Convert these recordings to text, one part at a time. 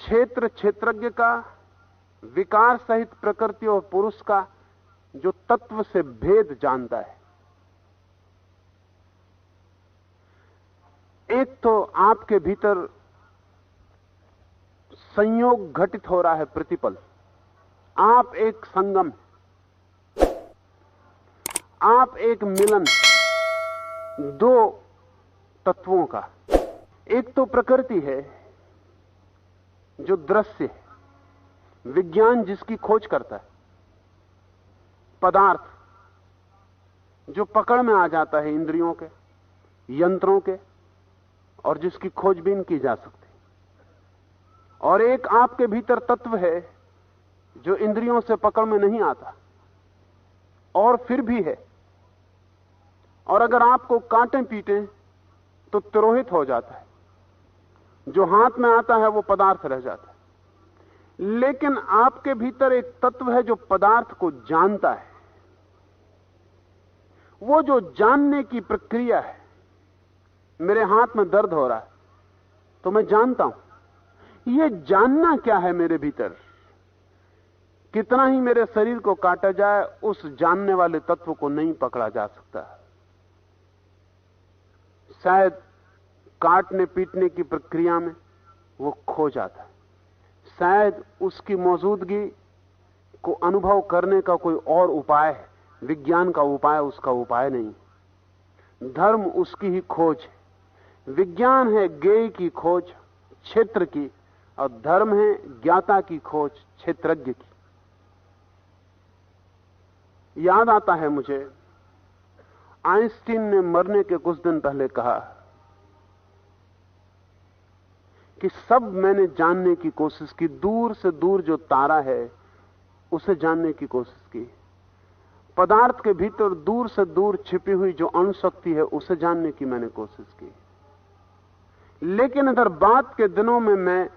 क्षेत्र क्षेत्रज्ञ का, विकार सहित प्रकृति और पुरुष का जो तत्व से भेद जानता है। एक तो आपके भीतर संयोग घटित हो रहा है प्रतिपल, आप एक संगम, आप एक मिलन दो तत्वों का। एक तो प्रकृति है जो दृश्य है, विज्ञान जिसकी खोज करता है, पदार्थ जो पकड़ में आ जाता है इंद्रियों के, यंत्रों के, और जिसकी खोजबीन की जा सकती। और एक आपके भीतर तत्व है जो इंद्रियों से पकड़ में नहीं आता और फिर भी है, और अगर आपको काटें पीटें तो तिरोहित हो जाता है, जो हाथ में आता है वो पदार्थ रह जाता है। लेकिन आपके भीतर एक तत्व है जो पदार्थ को जानता है। वो जो जानने की प्रक्रिया है, मेरे हाथ में दर्द हो रहा है तो मैं जानता हूं। ये जानना क्या है मेरे भीतर, कितना ही मेरे शरीर को काटा जाए, उस जानने वाले तत्व को नहीं पकड़ा जा सकता। शायद काटने पीटने की प्रक्रिया में वो खो जाता है, शायद उसकी मौजूदगी को अनुभव करने का कोई और उपाय है, विज्ञान का उपाय उसका उपाय नहीं। धर्म उसकी ही खोज है, विज्ञान है ज्ञेय की खोज, क्षेत्र की, और धर्म है ज्ञाता की खोज, क्षेत्रज्ञ की। याद आता है मुझे, आइंस्टीन ने मरने के कुछ दिन पहले कहा कि सब मैंने जानने की कोशिश की, दूर से दूर जो तारा है उसे जानने की कोशिश की, पदार्थ के भीतर दूर से दूर छिपी हुई जो अणुशक्ति है उसे जानने की मैंने कोशिश की। लेकिन इधर बाद के दिनों में मैं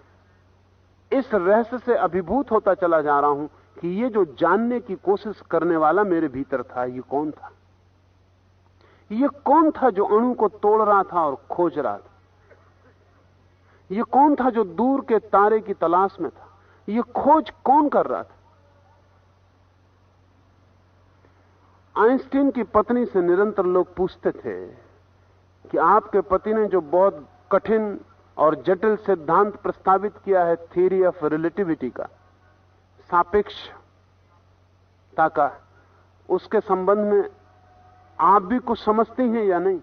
इस रहस्य से अभिभूत होता चला जा रहा हूं कि ये जो जानने की कोशिश करने वाला मेरे भीतर था, ये कौन था? ये कौन था जो अणु को तोड़ रहा था और खोज रहा था? ये कौन था जो दूर के तारे की तलाश में था? ये खोज कौन कर रहा था? आइंस्टीन की पत्नी से निरंतर लोग पूछते थे कि आपके पति ने जो बहुत कठिन और जटिल सिद्धांत प्रस्तावित किया है, थ्योरी ऑफ रिलेटिविटी का, सापेक्षता का, उसके संबंध में आप भी कुछ समझती हैं या नहीं?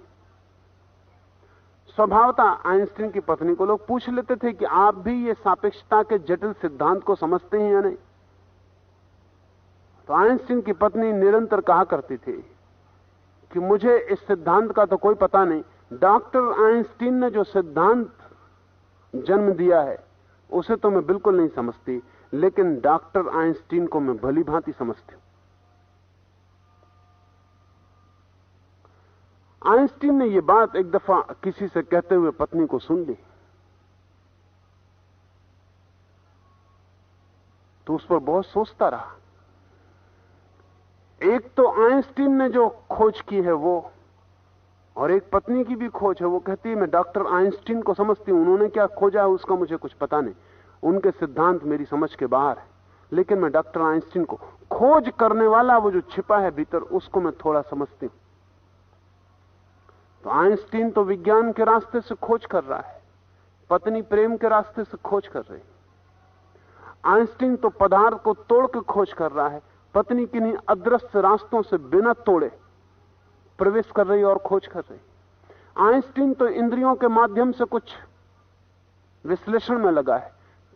स्वभावतः आइंस्टीन की पत्नी को लोग पूछ लेते थे कि आप भी ये सापेक्षता के जटिल सिद्धांत को समझते हैं या नहीं। तो आइंस्टीन की पत्नी निरंतर कहा करती थी कि मुझे इस सिद्धांत का तो कोई पता नहीं, डॉक्टर आइंस्टीन ने जो सिद्धांत जन्म दिया है उसे तो मैं बिल्कुल नहीं समझती, लेकिन डॉक्टर आइंस्टीन को मैं भली भांति समझती हूं। आइंस्टीन ने यह बात एक दफा किसी से कहते हुए पत्नी को सुन ली, तो उस पर बहुत सोचता रहा। एक तो आइंस्टीन ने जो खोज की है वो, और एक पत्नी की भी खोज है। वो कहती है मैं डॉक्टर आइंस्टीन को समझती हूं, उन्होंने क्या खोजा है उसका मुझे कुछ पता नहीं, उनके सिद्धांत मेरी समझ के बाहर है, लेकिन मैं डॉक्टर आइंस्टीन को, खोज करने वाला वो जो छिपा है भीतर, उसको मैं थोड़ा समझती हूं। तो आइंस्टीन तो विज्ञान के रास्ते से खोज कर रहा है, पत्नी प्रेम के रास्ते से खोज कर रही। आइंस्टीन तो पदार्थ को तोड़ के खोज कर रहा है, पत्नी किन्हीं अदृश्य रास्तों से बिना तोड़े प्रवेश कर रही और खोज कर रही। आइंस्टीन तो इंद्रियों के माध्यम से कुछ विश्लेषण में लगा है,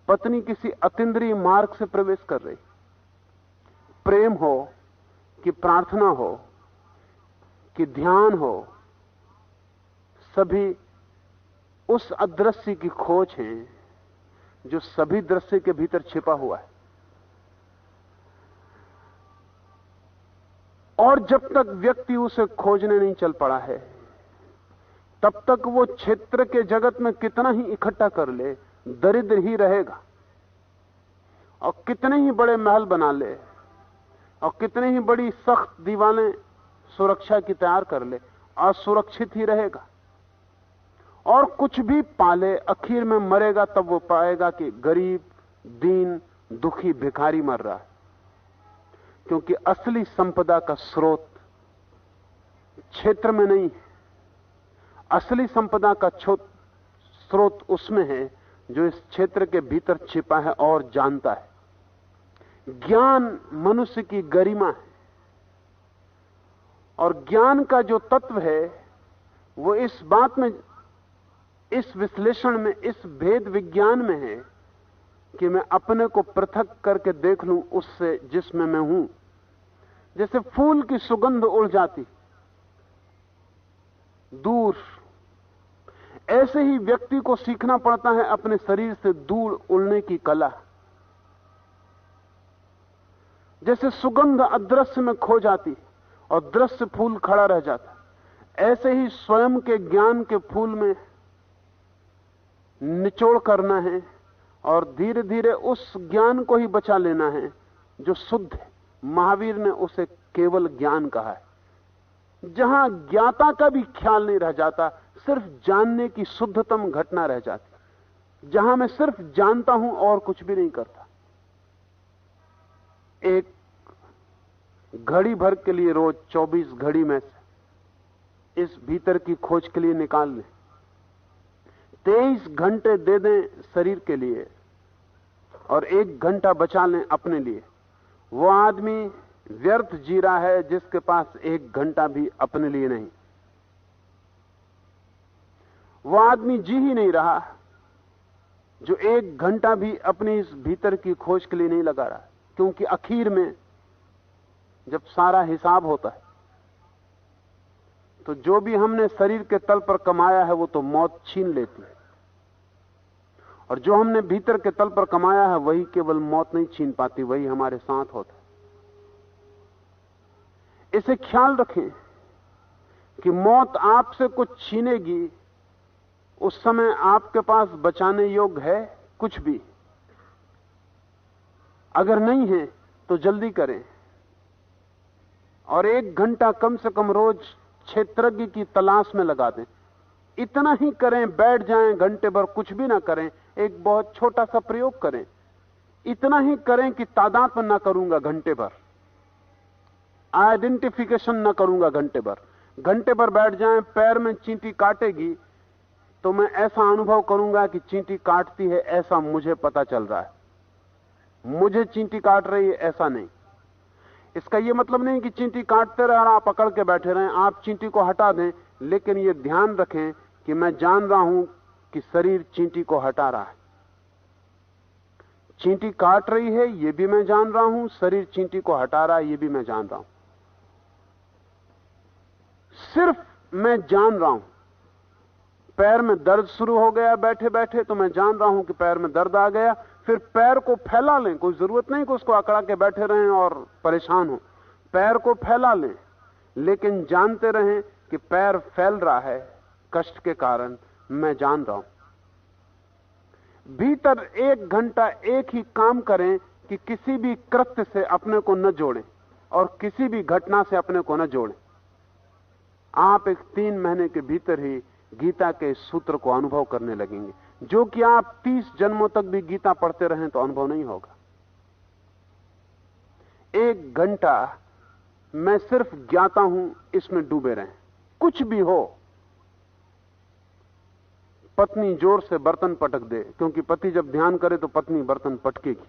पत्नी किसी अतीन्द्रिय मार्ग से प्रवेश कर रही। प्रेम हो कि प्रार्थना हो कि ध्यान हो, सभी उस अदृश्य की खोज है जो सभी दृश्य के भीतर छिपा हुआ है। और जब तक व्यक्ति उसे खोजने नहीं चल पड़ा है, तब तक वो क्षेत्र के जगत में कितना ही इकट्ठा कर ले, दरिद्र ही रहेगा। और कितने ही बड़े महल बना ले और कितने ही बड़ी सख्त दीवारें सुरक्षा की तैयार कर ले, असुरक्षित ही रहेगा। और कुछ भी पाले, आखिर में मरेगा तब वो पाएगा कि गरीब, दीन, दुखी भिखारी मर रहा है। क्योंकि असली संपदा का स्रोत क्षेत्र में नहीं है, असली संपदा का स्रोत उसमें है जो इस क्षेत्र के भीतर छिपा है और जानता है। ज्ञान मनुष्य की गरिमा है, और ज्ञान का जो तत्व है वो इस बात में, इस विश्लेषण में, इस भेद विज्ञान में है कि मैं अपने को पृथक करके देख लूं उससे जिसमें मैं हूं। जैसे फूल की सुगंध उड़ जाती दूर, ऐसे ही व्यक्ति को सीखना पड़ता है अपने शरीर से दूर उड़ने की कला। जैसे सुगंध अदृश्य में खो जाती और दृश्य फूल खड़ा रह जाता, ऐसे ही स्वयं के ज्ञान के फूल में निचोड़ करना है और धीरे धीरे उस ज्ञान को ही बचा लेना है जो शुद्ध है। महावीर ने उसे केवल ज्ञान कहा है, जहां ज्ञाता का भी ख्याल नहीं रह जाता, सिर्फ जानने की शुद्धतम घटना रह जाती, जहां मैं सिर्फ जानता हूं और कुछ भी नहीं करता। एक घड़ी भर के लिए रोज 24 घड़ी में से इस भीतर की खोज के लिए निकाल लें, 23 घंटे दे दें शरीर के लिए और 1 घंटा बचा लें अपने लिए। वो आदमी व्यर्थ जी रहा है जिसके पास 1 घंटा भी अपने लिए नहीं। वो आदमी जी ही नहीं रहा जो 1 घंटा भी अपनी इस भीतर की खोज के लिए नहीं लगा रहा। क्योंकि आखिर में जब सारा हिसाब होता है तो जो भी हमने शरीर के तल पर कमाया है वो तो मौत छीन लेती है, और जो हमने भीतर के तल पर कमाया है वही केवल मौत नहीं छीन पाती, वही हमारे साथ होता है। इसे ख्याल रखें कि मौत आपसे कुछ छीनेगी, उस समय आपके पास बचाने योग्य है कुछ भी? अगर नहीं है तो जल्दी करें और 1 घंटा कम से कम रोज क्षेत्रज्ञ की तलाश में लगा दें। इतना ही करें, बैठ जाएं घंटे भर कुछ भी ना करें, एक बहुत छोटा सा प्रयोग करें। इतना ही करें कि तादाद ना करूंगा घंटे भर, आइडेंटिफिकेशन ना करूंगा घंटे भर। घंटे भर बैठ जाएं, पैर में चींटी काटेगी तो मैं ऐसा अनुभव करूंगा कि चींटी काटती है, ऐसा मुझे पता चल रहा है। मुझे चींटी काट रही है ऐसा नहीं। इसका यह मतलब नहीं कि चींटी काटते रहे और आप पकड़ के बैठे रहें, आप चींटी को हटा दें, लेकिन यह ध्यान रखें कि मैं जान रहा हूं कि शरीर चींटी को हटा रहा है। चींटी काट रही है यह भी मैं जान रहा हूं, शरीर चींटी को हटा रहा है यह भी मैं जान रहा हूं। सिर्फ मैं जान रहा हूं। पैर में दर्द शुरू हो गया बैठे बैठे तो मैं जान रहा हूं कि पैर में दर्द आ गया, फिर पैर को फैला लें। कोई जरूरत नहीं कि उसको अकड़ा के बैठे रहें और परेशान हो, पैर को फैला लें, लेकिन जानते रहें कि पैर फैल रहा है कष्ट के कारण, मैं जान रहा हूं। भीतर 1 घंटा एक ही काम करें कि किसी भी कृत्य से अपने को न जोड़ें और किसी भी घटना से अपने को न जोड़ें। आप एक 3 महीने के भीतर ही गीता के सूत्र को अनुभव करने लगेंगे, जो कि आप 30 जन्मों तक भी गीता पढ़ते रहें तो अनुभव नहीं होगा। 1 घंटा मैं सिर्फ ज्ञाता हूं, इसमें डूबे रहें। कुछ भी हो, पत्नी जोर से बर्तन पटक दे, क्योंकि पति जब ध्यान करे तो पत्नी बर्तन पटकेगी,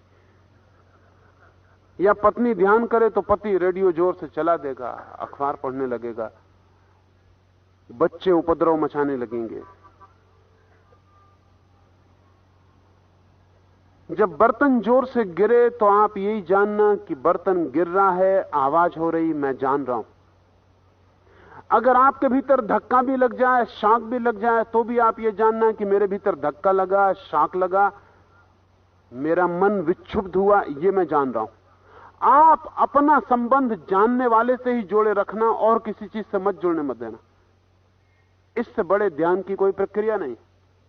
या पत्नी ध्यान करे तो पति रेडियो जोर से चला देगा, अखबार पढ़ने लगेगा, बच्चे उपद्रव मचाने लगेंगे। जब बर्तन जोर से गिरे तो आप यही जानना कि बर्तन गिर रहा है, आवाज हो रही, मैं जान रहा हूं। अगर आपके भीतर धक्का भी लग जाए, शाक भी लग जाए, तो भी आप ये जानना कि मेरे भीतर धक्का लगा, शाक लगा, मेरा मन विक्षुब्ध हुआ, ये मैं जान रहा हूं। आप अपना संबंध जानने वाले से ही जोड़े रखना और किसी चीज से मत जुड़ने मत देना। इससे बड़े ध्यान की कोई प्रक्रिया नहीं,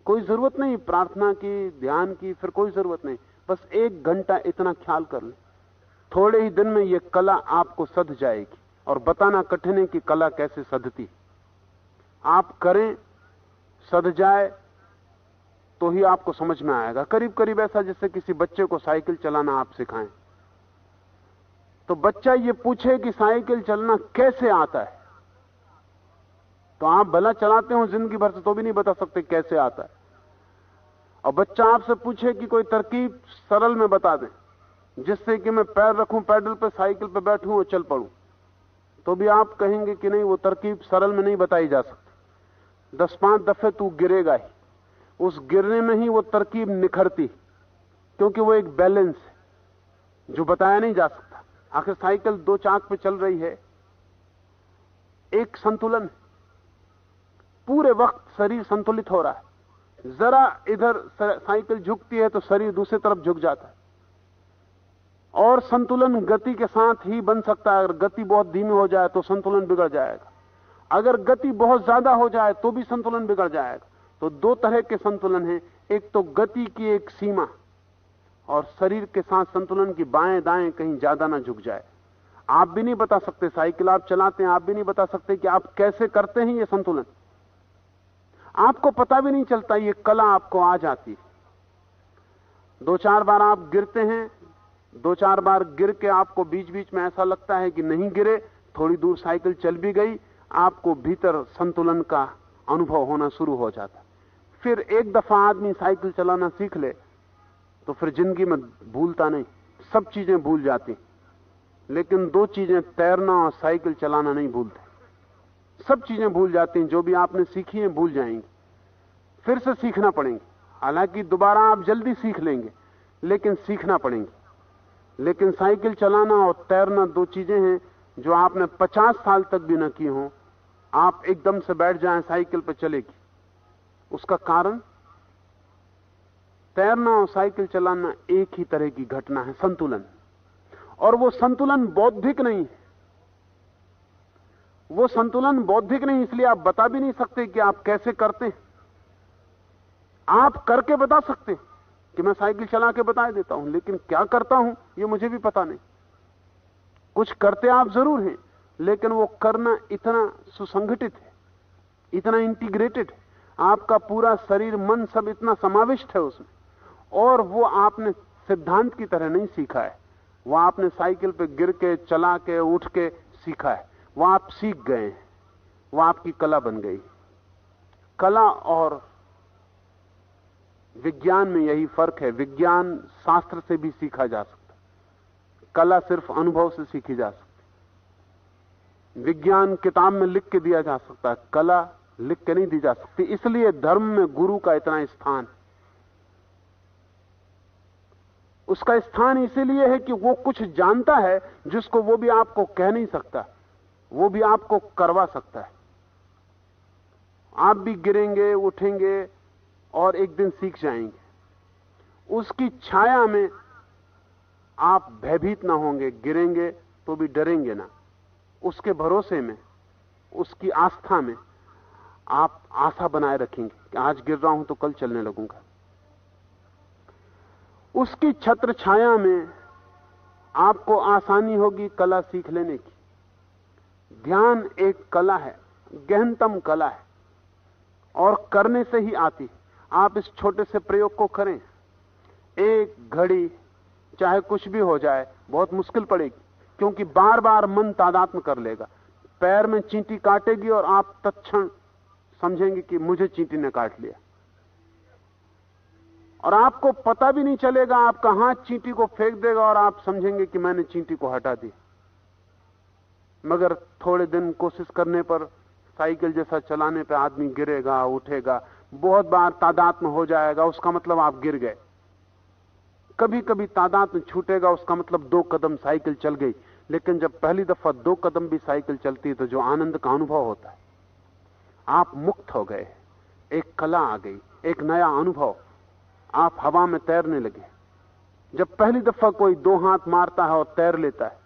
कोई जरूरत नहीं प्रार्थना की, ध्यान की, फिर कोई जरूरत नहीं। बस 1 घंटा इतना ख्याल कर लें, थोड़े ही दिन में यह कला आपको सध जाएगी। और बताना कठिन है कि कला कैसे सधती। आप करें, सध जाए तो ही आपको समझ में आएगा। करीब करीब ऐसा जैसे किसी बच्चे को साइकिल चलाना आप सिखाएं, तो बच्चा ये पूछे कि साइकिल चलना कैसे आता है, तो आप भला चलाते हो जिंदगी भर से तो भी नहीं बता सकते कैसे आता है। और बच्चा आपसे पूछे कि कोई तरकीब सरल में बता दें जिससे कि मैं पैर रखूं पैडल पे, साइकिल पे बैठूं और चल पड़ूं, तो भी आप कहेंगे कि नहीं, वो तरकीब सरल में नहीं बताई जा सकती। 10-5 दफे तू गिरेगा ही, उस गिरने में ही वो तरकीब निखरती, क्योंकि वो एक बैलेंस है जो बताया नहीं जा सकता। आखिर साइकिल 2 चाक पे चल रही है, एक संतुलन, पूरे वक्त शरीर संतुलित हो रहा है। जरा इधर साइकिल झुकती है तो शरीर दूसरी तरफ झुक जाता है। और संतुलन गति के साथ ही बन सकता है। अगर गति बहुत धीमी हो जाए तो संतुलन बिगड़ जाएगा, अगर गति बहुत ज्यादा हो जाए तो भी संतुलन बिगड़ जाएगा। तो 2 तरह के संतुलन हैं, एक तो गति की एक सीमा, और शरीर के साथ संतुलन की बाएं दाएं कहीं ज्यादा ना झुक जाए। आप भी नहीं बता सकते, साइकिल आप चलाते हैं, आप भी नहीं बता सकते कि आप कैसे करते हैं ये संतुलन, आपको पता भी नहीं चलता, ये कला आपको आ जाती। 2-4 बार आप गिरते हैं, 2-4 बार गिर के आपको बीच बीच में ऐसा लगता है कि नहीं गिरे, थोड़ी दूर साइकिल चल भी गई, आपको भीतर संतुलन का अनुभव होना शुरू हो जाता। फिर एक दफा आदमी साइकिल चलाना सीख ले तो फिर जिंदगी में भूलता नहीं, सब चीजें भूल जाती। लेकिन 2 चीजें, तैरना और साइकिल चलाना, नहीं भूलते। सब चीजें भूल जाती हैं, जो भी आपने सीखी है भूल जाएंगी, फिर से सीखना पड़ेंगे। हालांकि दोबारा आप जल्दी सीख लेंगे, लेकिन सीखना पड़ेंगे। लेकिन साइकिल चलाना और तैरना 2 चीजें हैं जो आपने 50 साल तक भी न की हो, आप एकदम से बैठ जाएं साइकिल पर चलेगी। उसका कारण, तैरना और साइकिल चलाना एक ही तरह की घटना है, संतुलन। और वो संतुलन बौद्धिक नहीं है, वो संतुलन बौद्धिक नहीं, इसलिए आप बता भी नहीं सकते कि आप कैसे करते हैं। आप करके बता सकते कि मैं साइकिल चला के बता देता हूं, लेकिन क्या करता हूं ये मुझे भी पता नहीं। कुछ करते आप जरूर हैं, लेकिन वो करना इतना सुसंगठित है, इतना इंटीग्रेटेड है, आपका पूरा शरीर मन सब इतना समाविष्ट है उसमें, और वो आपने सिद्धांत की तरह नहीं सीखा है, वो आपने साइकिल पे गिर के, चला के, उठ के सीखा है। वो आप सीख गए हैं, वो आपकी कला बन गई। कला और विज्ञान में यही फर्क है, विज्ञान शास्त्र से भी सीखा जा सकता, कला सिर्फ अनुभव से सीखी जा सकती। विज्ञान किताब में लिख के दिया जा सकता है, कला लिख के नहीं दी जा सकती। इसलिए धर्म में गुरु का इतना स्थान, उसका स्थान इसीलिए है कि वो कुछ जानता है जिसको वो भी आपको कह नहीं सकता, वो भी आपको करवा सकता है। आप भी गिरेंगे, उठेंगे और एक दिन सीख जाएंगे। उसकी छाया में आप भयभीत ना होंगे, गिरेंगे तो भी डरेंगे ना। उसके भरोसे में, उसकी आस्था में आप आशा बनाए रखेंगे कि आज गिर रहा हूं तो कल चलने लगूंगा। उसकी छत्र छाया में आपको आसानी होगी कला सीख लेने की। ध्यान एक कला है, गहनतम कला है, और करने से ही आती है। आप इस छोटे से प्रयोग को करें, एक घड़ी चाहे कुछ भी हो जाए, बहुत मुश्किल पड़ेगी, क्योंकि बार बार मन तादात्म्य कर लेगा। पैर में चींटी काटेगी और आप तत्क्षण समझेंगे कि मुझे चींटी ने काट लिया, और आपको पता भी नहीं चलेगा, आपका हाथ चींटी को फेंक देगा और आप समझेंगे कि मैंने चींटी को हटा दी। मगर थोड़े दिन कोशिश करने पर, साइकिल जैसा चलाने पे आदमी गिरेगा, उठेगा, बहुत बार तादात्म्य हो जाएगा, उसका मतलब आप गिर गए। कभी कभी तादात्म्य छूटेगा, उसका मतलब 2 कदम साइकिल चल गई। लेकिन जब पहली दफा 2 कदम भी साइकिल चलती है तो जो आनंद का अनुभव होता है, आप मुक्त हो गए, एक कला आ गई, एक नया अनुभव, आप हवा में तैरने लगे। जब पहली दफा कोई 2 हाथ मारता है और तैर लेता है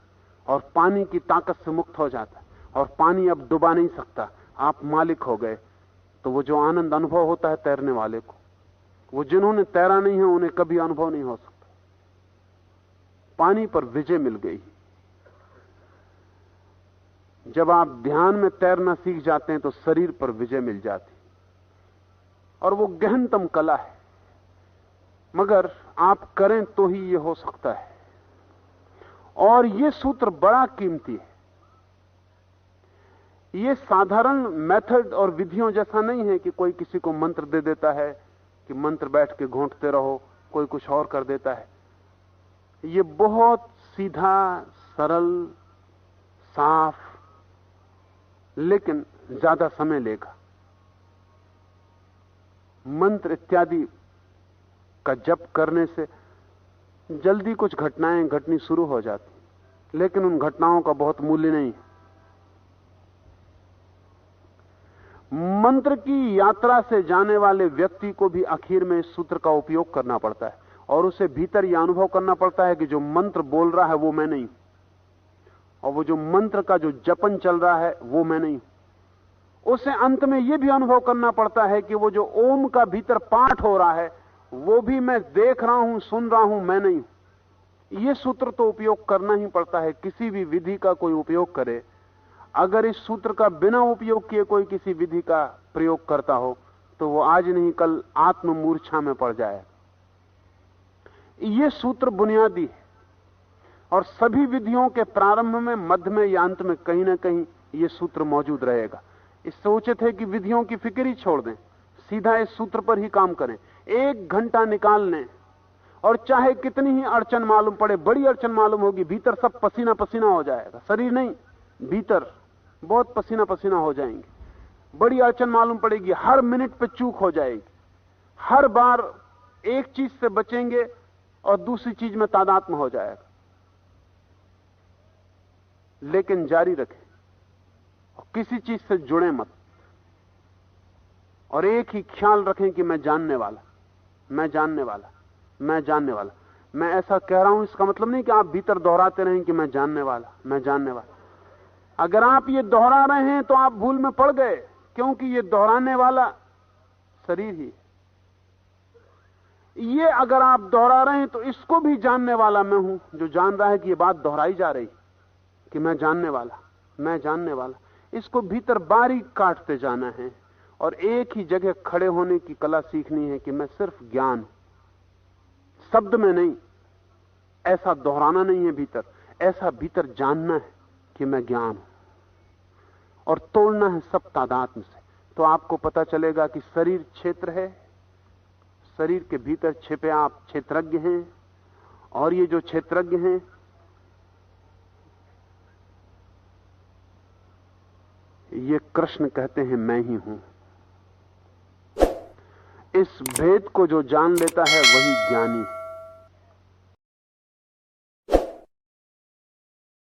और पानी की ताकत से मुक्त हो जाता है और पानी अब डुबा नहीं सकता, आप मालिक हो गए, तो वो जो आनंद अनुभव होता है तैरने वाले को, वो जिन्होंने तैरा नहीं है उन्हें कभी अनुभव नहीं हो सकता। पानी पर विजय मिल गई। जब आप ध्यान में तैरना सीख जाते हैं तो शरीर पर विजय मिल जाती। और वो गहनतम कला है, मगर आप करें तो ही ये हो सकता है। और ये सूत्र बड़ा कीमती है। ये साधारण मेथड और विधियों जैसा नहीं है कि कोई किसी को मंत्र दे देता है कि मंत्र बैठ के घोंटते रहो, कोई कुछ और कर देता है। ये बहुत सीधा, सरल, साफ, लेकिन ज्यादा समय लेगा। मंत्र इत्यादि का जप करने से जल्दी कुछ घटनाएं घटनी शुरू हो जाती, लेकिन उन घटनाओं का बहुत मूल्य नहीं। मंत्र की यात्रा से जाने वाले व्यक्ति को भी आखिर में इस सूत्र का उपयोग करना पड़ता है और उसे भीतर यह अनुभव करना पड़ता है कि जो मंत्र बोल रहा है वो मैं नहीं, और वो जो मंत्र का जो जपन चल रहा है वो मैं नहीं। उसे अंत में यह भी अनुभव करना पड़ता है कि वो जो ओम का भीतर पाठ हो रहा है वो भी मैं देख रहा हूं, सुन रहा हूं, मैं नहीं। ये सूत्र तो उपयोग करना ही पड़ता है। किसी भी विधि का कोई उपयोग करे, अगर इस सूत्र का बिना उपयोग किए कोई किसी विधि का प्रयोग करता हो तो वो आज नहीं कल आत्ममूर्छा में पड़ जाए। ये सूत्र बुनियादी है और सभी विधियों के प्रारंभ में, मध्य में या अंत में कहीं ना कहीं ये सूत्र मौजूद रहेगा। इससे उचित है कि विधियों की फिक्र ही छोड़ दें, सीधा इस सूत्र पर ही काम करें। 1 घंटा निकाल लें और चाहे कितनी ही अड़चन मालूम पड़े, बड़ी अड़चन मालूम होगी, भीतर सब पसीना पसीना हो जाएगा। शरीर नहीं, भीतर बहुत पसीना पसीना हो जाएंगे। बड़ी अड़चन मालूम पड़ेगी, हर मिनट पे चूक हो जाएगी, हर बार एक चीज से बचेंगे और दूसरी चीज में तादात्म्य हो जाएगा। लेकिन जारी रखें, किसी चीज से जुड़े मत, और एक ही ख्याल रखें कि मैं जानने वाला, मैं जानने वाला, मैं जानने वाला। मैं ऐसा कह रहा हूं इसका मतलब नहीं कि आप भीतर दोहराते रहें कि मैं जानने वाला, मैं जानने वाला। अगर आप ये दोहरा रहे हैं तो आप भूल में पड़ गए, क्योंकि ये दोहराने वाला शरीर ही। ये अगर आप दोहरा रहे हैं तो इसको भी जानने वाला मैं हूं, जो जान रहा है कि ये बात दोहराई जा रही कि मैं जानने वाला, मैं जानने वाला। इसको भीतर बारीक काटते जाना है और एक ही जगह खड़े होने की कला सीखनी है कि मैं सिर्फ ज्ञान, शब्द में नहीं, ऐसा दोहराना नहीं है भीतर, ऐसा भीतर जानना है कि मैं ज्ञान हूं, और तोड़ना है सब तादात्म्य से। तो आपको पता चलेगा कि शरीर क्षेत्र है, शरीर के भीतर छिपे आप क्षेत्रज्ञ हैं, और ये जो क्षेत्रज्ञ हैं ये कृष्ण कहते हैं मैं ही हूं। इस भेद को जो जान लेता है वही ज्ञानी है।